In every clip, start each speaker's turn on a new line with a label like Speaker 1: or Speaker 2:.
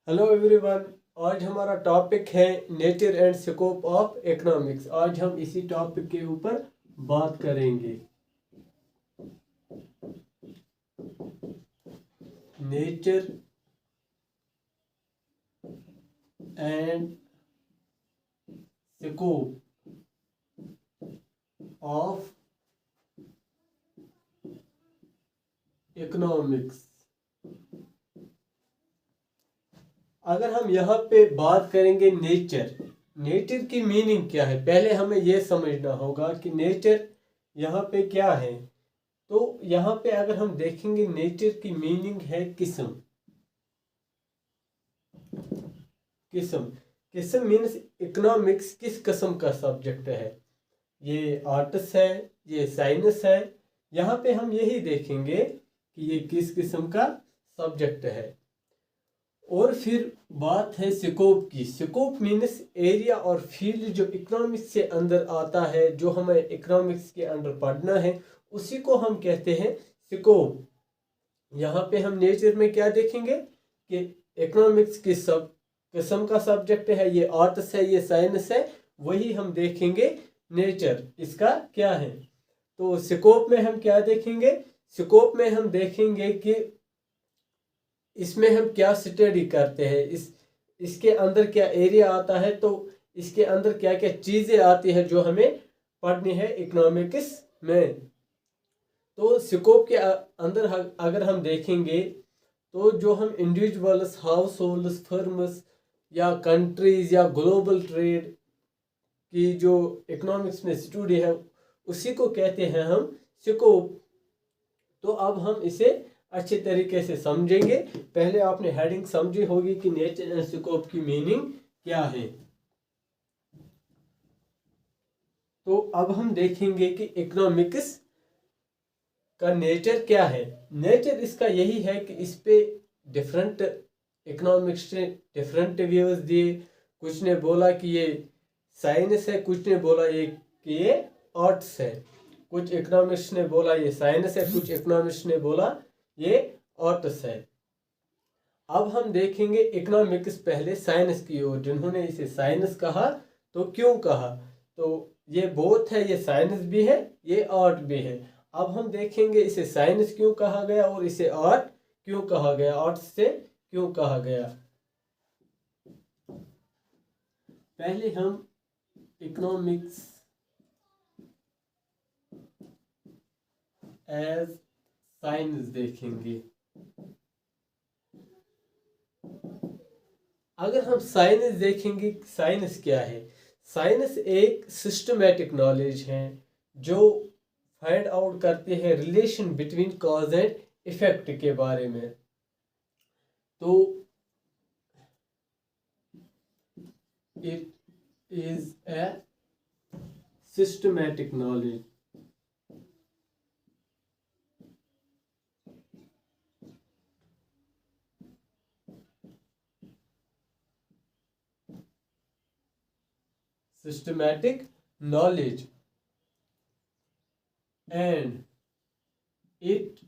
Speaker 1: Hello everyone. आज हमारा topic है nature and scope of economics. आज हम इसी टॉपिक के ऊपर बात करेंगे। Nature and scope of economics. अगर हम यहाँ पे बात करेंगे नेचर की मीनिंग क्या है, पहले हमें यह समझना होगा कि नेचर यहाँ पे क्या है। तो यहाँ पे अगर हम देखेंगे नेचर की मीनिंग है किस्म। किस्म मीन्स इकोनॉमिक्स किस किस्म का सब्जेक्ट है। ये आर्ट्स है, ये साइंस है। यहाँ पे हम यही देखेंगे कि ये किस किस्म का सब्जेक्ट है। और फिर बात है स्कोप की। स्कोप मीन्स एरिया और फील्ड जो इकोनॉमिक्स से अंदर आता है, जो हमें इकोनॉमिक्स के अंदर पढ़ना है, उसी को हम कहते हैं स्कोप। यहाँ पे हम नेचर में क्या देखेंगे कि इकोनॉमिक्स की सब किस्म का सब्जेक्ट है, ये आर्ट्स है, ये साइंस है। वही हम देखेंगे नेचर इसका क्या है। तो स्कोप में हम क्या देखेंगे? स्कोप में हम देखेंगे कि इसमें हम क्या स्टडी करते हैं, इसके अंदर क्या एरिया आता है, तो इसके अंदर क्या क्या चीज़ें आती है जो हमें पढ़नी है इकोनॉमिक्स में। तो स्कोप के अंदर अगर हम देखेंगे तो जो हम इंडिविजुअल्स, हाउस होल्ड्स, फर्म्स या कंट्रीज या ग्लोबल ट्रेड की जो इकोनॉमिक्स में स्टडी है, उसी को कहते हैं हम स्कोप। तो अब हम इसे अच्छे तरीके से समझेंगे। पहले आपने हेडिंग समझी होगी कि नेचर एंड स्कोप की मीनिंग क्या है। तो अब हम देखेंगे कि इकोनॉमिक्स का नेचर क्या है। नेचर इसका यही है कि इस पे डिफरेंट इकोनॉमिक्स ने डिफरेंट व्यूज दिए। कुछ ने बोला कि ये साइंस है, कुछ ने बोला कि ये आर्ट्स है। कुछ इकोनॉमिक्स ने बोला ये साइंस है, कुछ इकोनॉमिक्स ने बोला ये आर्ट्स है। अब हम देखेंगे इकोनॉमिक्स पहले साइंस की ओर। जिन्होंने इसे साइंस कहा तो क्यों कहा? तो ये बोथ है, ये साइंस भी है, ये आर्ट भी है। अब हम देखेंगे इसे साइंस क्यों कहा गया और इसे आर्ट क्यों कहा गया, आर्ट से क्यों कहा गया। पहले हम इकोनॉमिक्स एज साइंस देखेंगे। अगर हम साइंस देखेंगे, साइंस क्या है? साइंस एक सिस्टमैटिक नॉलेज है जो फाइंड आउट करते हैं relation between cause and effect के बारे में। तो it is a systematic knowledge. Systematic knowledge, and it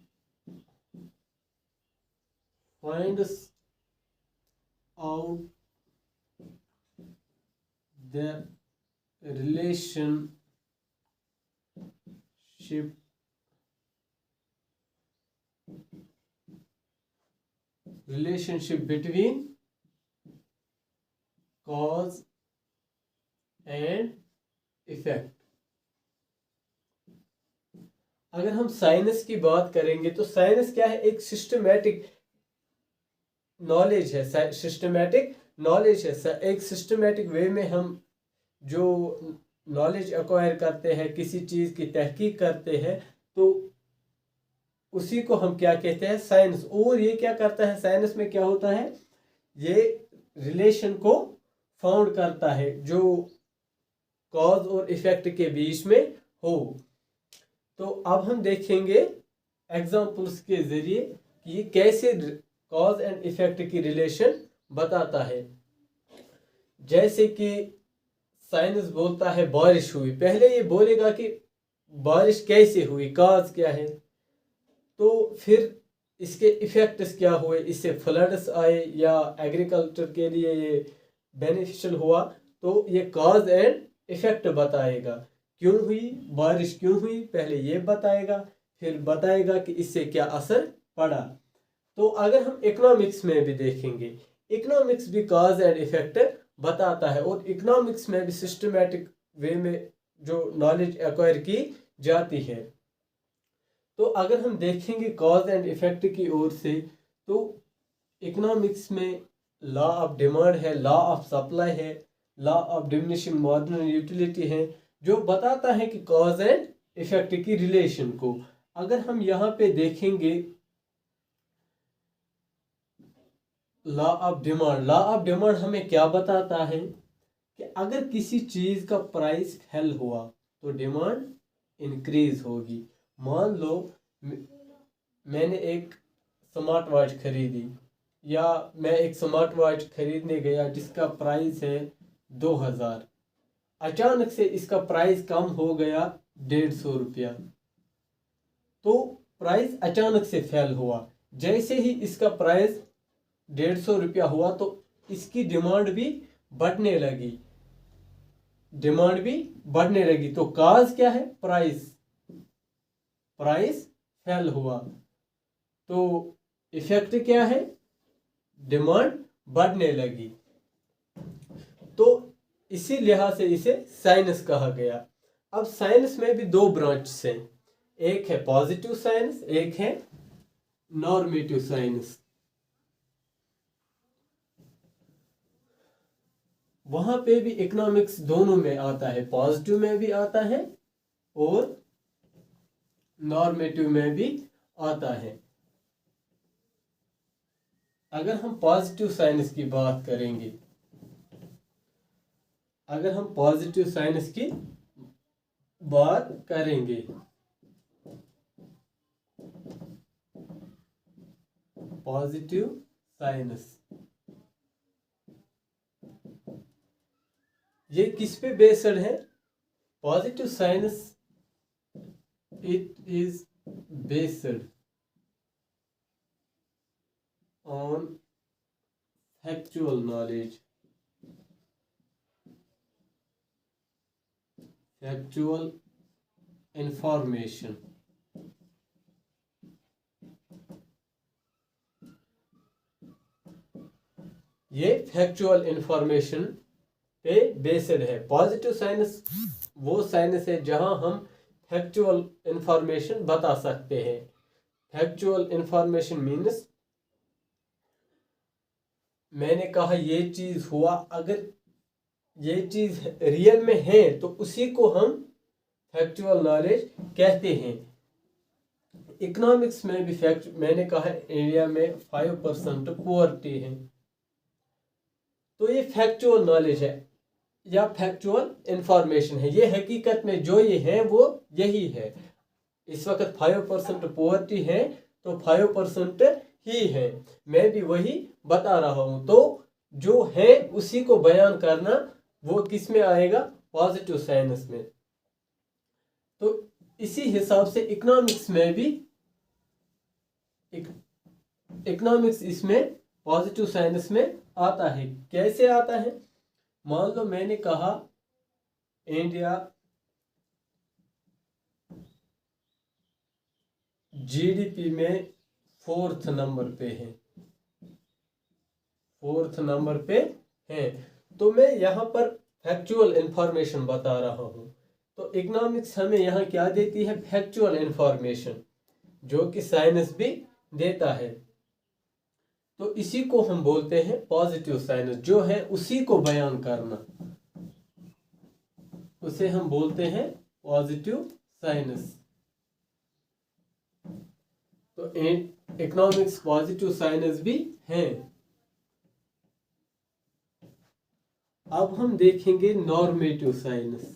Speaker 1: finds out the relationship between cause and effect. अगर हम साइंस की बात करेंगे तो साइंस क्या है? एक सिस्टमैटिक नॉलेज है। सिस्टमैटिक नॉलेज है, एक सिस्टमैटिक वे में हम जो नॉलेज एक्वायर करते हैं, किसी चीज़ की तहकीक करते हैं, तो उसी को हम क्या कहते हैं? साइंस। और ये क्या करता है? साइंस में क्या होता है? ये रिलेशन को फाउंड करता है जो कॉज और इफेक्ट के बीच में हो। तो अब हम देखेंगे एग्जाम्पल्स के जरिए कि ये कैसे कॉज एंड इफेक्ट की रिलेशन बताता है। जैसे कि साइंस बोलता है बारिश हुई, पहले ये बोलेगा कि बारिश कैसे हुई, कॉज क्या है। तो फिर इसके इफेक्ट्स क्या हुए, इससे फ्लड्स आए या एग्रीकल्चर के लिए ये बेनिफिशियल हुआ, तो ये कॉज एंड इफेक्ट बताएगा। क्यों हुई बारिश, क्यों हुई, पहले ये बताएगा, फिर बताएगा कि इससे क्या असर पड़ा। तो अगर हम इकोनॉमिक्स में भी देखेंगे, इकोनॉमिक्स भी कॉज एंड इफेक्ट बताता है, और इकोनॉमिक्स में भी सिस्टमेटिक वे में जो नॉलेज एक्वायर की जाती है। तो अगर हम देखेंगे कॉज एंड इफेक्ट की ओर से, तो इकोनॉमिक्स में लॉ ऑफ डिमांड है, लॉ ऑफ सप्लाई है, law of diminishing marginal utility है, जो बताता है कि कॉज एंड इफेक्ट की रिलेशन को। अगर हम यहाँ पे देखेंगे law of demand, law of demand हमें क्या बताता है कि अगर किसी चीज का प्राइस फेल हुआ तो डिमांड इंक्रीज होगी। मान लो मैंने एक स्मार्ट वॉच खरीदी, या मैं एक स्मार्ट वॉच खरीदने गया जिसका प्राइस है 2000, अचानक से इसका प्राइस कम हो गया 150 रुपया, तो प्राइस अचानक से फेल हुआ। जैसे ही इसका प्राइस 150 रुपया हुआ तो इसकी डिमांड भी बढ़ने लगी, डिमांड भी बढ़ने लगी। तो काज क्या है, प्राइस, प्राइस फेल हुआ। तो इफेक्ट क्या है, डिमांड बढ़ने लगी। तो इसी लिहाज से इसे साइंस कहा गया। अब साइंस में भी दो ब्रांच हैं, एक है पॉजिटिव साइंस, एक है नॉर्मेटिव साइंस। वहां पे भी इकोनॉमिक्स दोनों में आता है, पॉजिटिव में भी आता है और नॉर्मेटिव में भी आता है। अगर हम पॉजिटिव साइंस की बात करेंगे, अगर हम पॉजिटिव साइंस की बात करेंगे, पॉजिटिव साइंस ये किस पे बेस्ड है, positive science it is based on factual knowledge, factual information. ये फैक्चुअल इंफॉर्मेशन पे बेस्ड है। पॉजिटिव साइंस वो साइंस है जहां हम फैक्चुअल इंफॉर्मेशन बता सकते हैं। फैक्चुअल इंफॉर्मेशन मीन्स मैंने कहा ये चीज हुआ, अगर ये चीज रियल में है तो उसी को हम फैक्चुअल नॉलेज कहते हैं। इकोनॉमिक्स में भी फैक्ट, मैंने कहा इंडिया में 5% पुअर्टी है, तो ये फैक्चुअल नॉलेज है या फैक्चुअल इंफॉर्मेशन है। ये हकीकत में जो ये है वो यही है। इस वक्त 5% पुअर्टी है तो 5% ही है, मैं भी वही बता रहा हूं। तो जो है उसी को बयान करना वो किस में आएगा, पॉजिटिव साइंस में। तो इसी हिसाब से इकोनॉमिक्स में भी, इकोनॉमिक्स इसमें पॉजिटिव साइंस में आता है। कैसे आता है, मान लो मैंने कहा इंडिया जीडीपी में 4th नंबर पे है, 4th नंबर पे है, तो मैं यहाँ पर फैक्चुअल इंफॉर्मेशन बता रहा हूँ। तो इकोनॉमिक्स हमें यहाँ क्या देती है, फैक्चुअल इंफॉर्मेशन, जो कि साइंस भी देता है। तो इसी को हम बोलते हैं पॉजिटिव साइंस, जो है उसी को बयान करना, उसे हम बोलते हैं पॉजिटिव साइंस। तो इकोनॉमिक्स पॉजिटिव साइंस भी है। अब हम देखेंगे नॉर्मेटिव साइंस।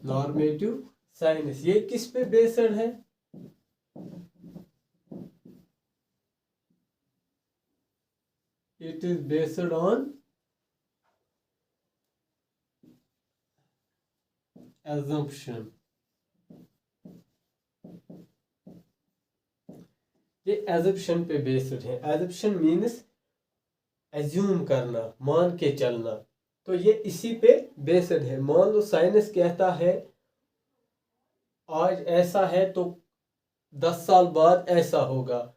Speaker 1: नॉर्मेटिव साइंस ये किस पे बेस्ड है, it is based on assumption, ये assumption पे बेस्ड है। assumption मीन्स एज्यूम करना, मान के चलना, तो ये इसी पे बेस्ड है। मान लो साइंस कहता है आज ऐसा है तो 10 साल बाद ऐसा होगा,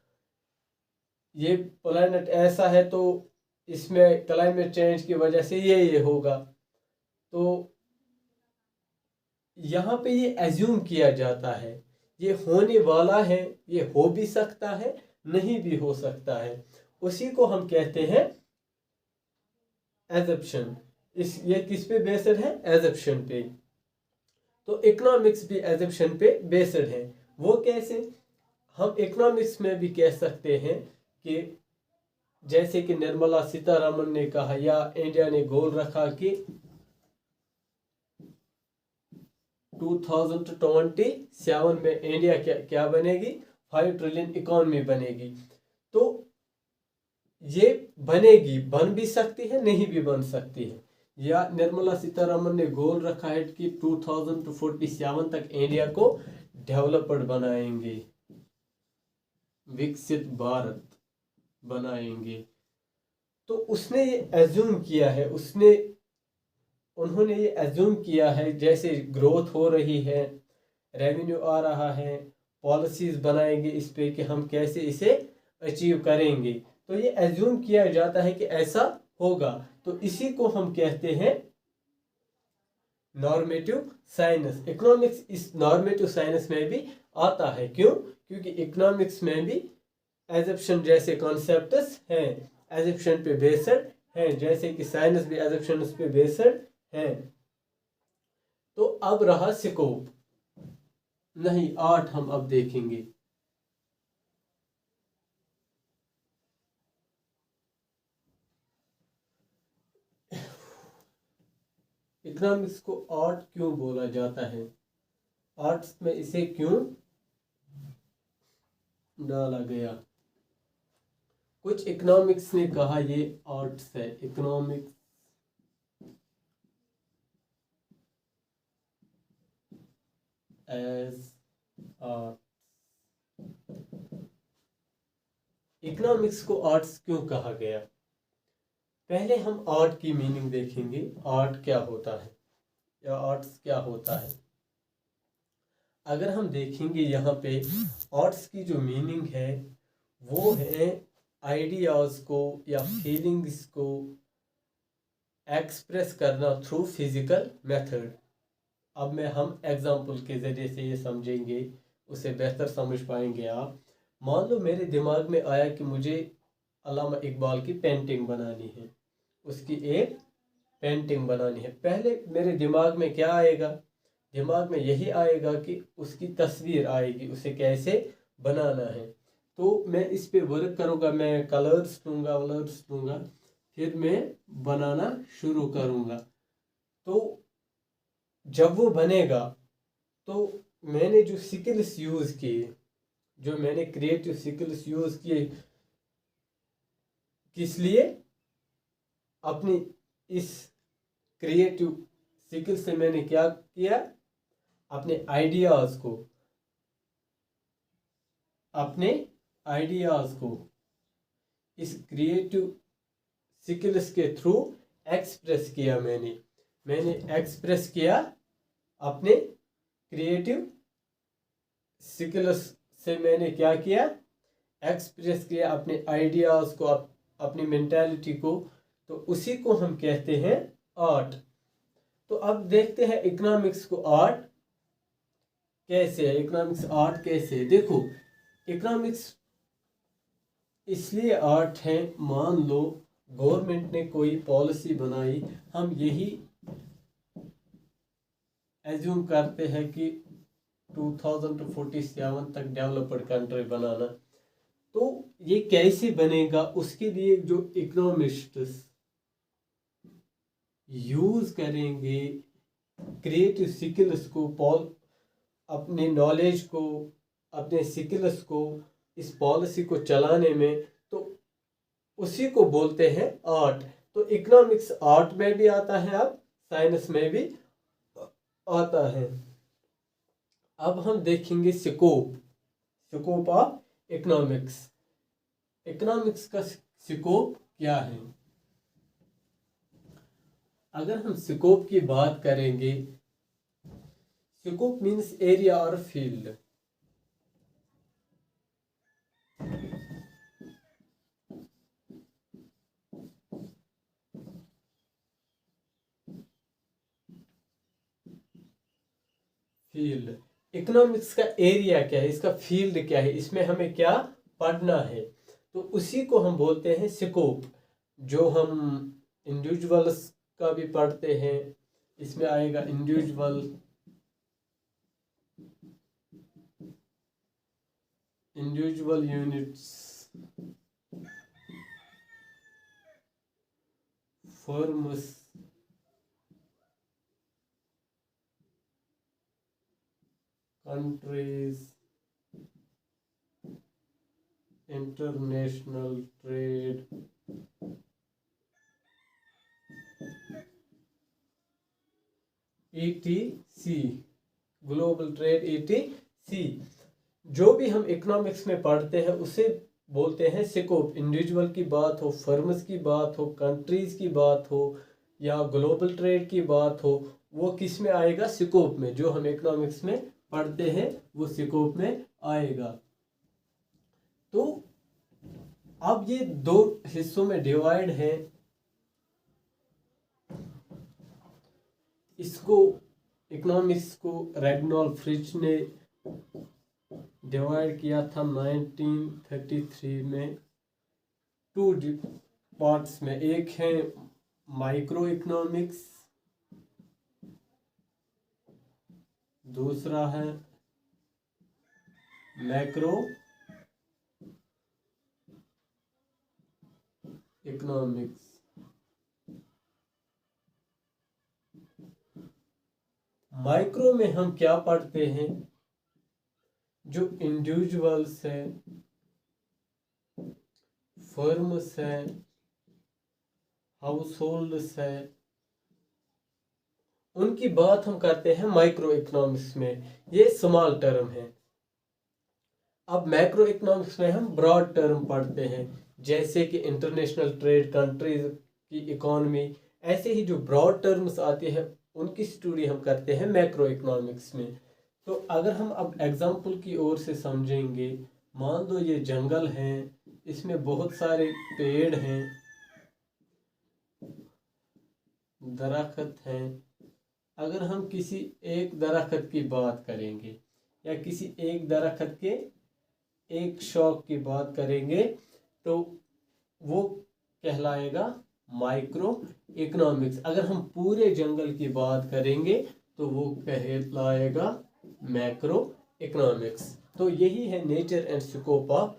Speaker 1: ये प्लैनेट ऐसा है तो इसमें क्लाइमेट चेंज की वजह से ये होगा। तो यहाँ पे ये एज्यूम किया जाता है, ये होने वाला है, ये हो भी सकता है, नहीं भी हो सकता है, उसी को हम कहते हैं एजप्शन। ये किस पे बेस्ड है? एजप्शन पे। तो इकोनॉमिक्स भी एजप्शन पे बेस्ड है। वो कैसे? हम इकोनॉमिक्स में भी कह सकते हैं कि जैसे कि निर्मला सीतारमण ने कहा या इंडिया ने गोल रखा कि 2027 में इंडिया क्या बनेगी? 5 ट्रिलियन इकोनॉमी बनेगी। तो ये बनेगी, बन भी सकती है, नहीं भी बन सकती है। या निर्मला सीतारमण ने गोल रखा है कि 2047 तक इंडिया को डेवलप्ड बनाएंगे, विकसित भारत बनाएंगे। तो उसने ये एज्यूम किया है, उन्होंने ये एज्यूम किया है जैसे ग्रोथ हो रही है, रेवेन्यू आ रहा है, पॉलिसीज बनाएंगे इस पे कि हम कैसे इसे अचीव करेंगे। तो ये एज्यूम किया जाता है कि ऐसा होगा। तो इसी को हम कहते हैं नॉर्मेटिव साइंस। इकोनॉमिक्स इस नॉर्मेटिव साइंस में भी आता है। क्यों? क्योंकि इकोनॉमिक्स में भी एजप्शन जैसे कॉन्सेप्ट्स हैं, एजप्शन पे बेस्ड हैं, जैसे कि साइंस भी एजप्शन पे बेस्ड है। तो अब रहा स्कोप, नहीं आर्ट हम अब देखेंगे। इकोनॉमिक्स को आर्ट क्यों बोला जाता है? आर्ट्स में इसे क्यों डाला गया? कुछ इकोनॉमिक्स ने कहा ये आर्ट्स है। Economics as art. इकोनॉमिक्स को आर्ट्स क्यों कहा गया? पहले हम आर्ट की मीनिंग देखेंगे। आर्ट क्या होता है या आर्ट्स क्या होता है? अगर हम देखेंगे यहाँ पे आर्ट्स की जो मीनिंग है वो है आइडियाज को या फीलिंग्स को एक्सप्रेस करना थ्रू फिजिकल मेथड। अब हम एग्जाम्पल के ज़रिए से ये समझेंगे, उसे बेहतर समझ पाएंगे आप। मान लो मेरे दिमाग में आया कि मुझे अल्लामा इकबाल की पेंटिंग बनानी है, उसकी एक पेंटिंग बनानी है। पहले मेरे दिमाग में क्या आएगा? दिमाग में यही आएगा कि उसकी तस्वीर आएगी, उसे कैसे बनाना है। तो मैं इस पे वर्क करूँगा, मैं कलर्स लूँगा, फिर मैं बनाना शुरू करूँगा। तो जब वो बनेगा तो मैंने जो स्किल्स यूज़ किए, जो मैंने क्रिएटिव स्किल्स यूज़ किए, किस लिए? अपनी इस क्रिएटिव स्किल से मैंने क्या किया? अपने आइडियाज़ को इस क्रिएटिव स्किल्स के थ्रू एक्सप्रेस किया। मैंने एक्सप्रेस किया अपने क्रिएटिव स्किल्स से। मैंने क्या किया? एक्सप्रेस किया अपने आइडियाज़ को, अपनी मेंटालिटी को। तो उसी को हम कहते हैं आर्ट। तो अब देखते हैं इकोनॉमिक्स को आर्ट कैसे है। इकोनॉमिक्स आर्ट कैसे है? देखो, इकोनॉमिक्स इसलिए आर्ट है, मान लो गवर्नमेंट ने कोई पॉलिसी बनाई, हम यही एज्यूम करते हैं कि 2047 तक डेवलप्ड कंट्री बनाना। तो ये कैसे बनेगा? उसके लिए जो इकोनॉमिस्ट्स यूज करेंगे क्रिएटिव स्किल्स को, अपने नॉलेज को, अपने स्किल्स को इस पॉलिसी को चलाने में, तो उसी को बोलते हैं आर्ट। तो इकोनॉमिक्स आर्ट में भी आता है, अब साइंस में भी आता है। अब हम देखेंगे स्कोप ऑफ इकोनॉमिक्स। इकोनॉमिक्स का स्कोप क्या है? अगर हम स्कोप की बात करेंगे, स्कोप मीन्स एरिया और फील्ड। इकोनॉमिक्स का एरिया क्या है, इसका फील्ड क्या है, इसमें हमें क्या पढ़ना है, तो उसी को हम बोलते हैं स्कोप। जो हम इंडिविजुअल्स का भी पढ़ते हैं, इसमें आएगा individual units, firms, countries, international trade, ETC, global trade, ETC। जो भी हम इकोनॉमिक्स में पढ़ते हैं उसे बोलते हैं स्कोप। इंडिविजुअल की बात हो, फर्म्स की बात हो, कंट्रीज की बात हो या ग्लोबल ट्रेड की बात हो, वो किस में आएगा? स्कोप में। जो हम इकोनॉमिक्स में पढ़ते हैं वो स्कोप में आएगा। तो अब ये दो हिस्सों में डिवाइड है। इसको इकोनॉमिक्स को रैग्नोल्फ फ्रिच ने डिवाइड किया था 1933 में टू पार्ट्स में। एक है माइक्रो इकोनॉमिक्स, दूसरा है मैक्रो इकोनॉमिक्स। माइक्रो में हम क्या पढ़ते हैं? जो इंडिविजुअल्स है, फर्म्स है, हाउस होल्ड्स है, उनकी बात हम करते हैं माइक्रो इकोनॉमिक्स में। ये स्मॉल टर्म है। अब मैक्रो इकोनॉमिक्स में हम ब्रॉड टर्म पढ़ते हैं, जैसे कि इंटरनेशनल ट्रेड, कंट्रीज की इकोनॉमी। ऐसे ही जो ब्रॉड टर्म्स आते हैं उनकी स्टडी हम करते हैं मैक्रो इकोनॉमिक्स में। तो अगर हम अब एग्जाम्पल की ओर से समझेंगे, मान लो ये जंगल है, इसमें बहुत सारे पेड़ हैं, दरख्त हैं। अगर हम किसी एक दरख्त की बात करेंगे या किसी एक दरख्त के एक शौक की बात करेंगे तो वो कहलाएगा माइक्रो इकोनॉमिक्स। अगर हम पूरे जंगल की बात करेंगे तो वो कहलाएगा मैक्रो इकोनॉमिक्स। तो यही है नेचर एंड स्कोप ऑफ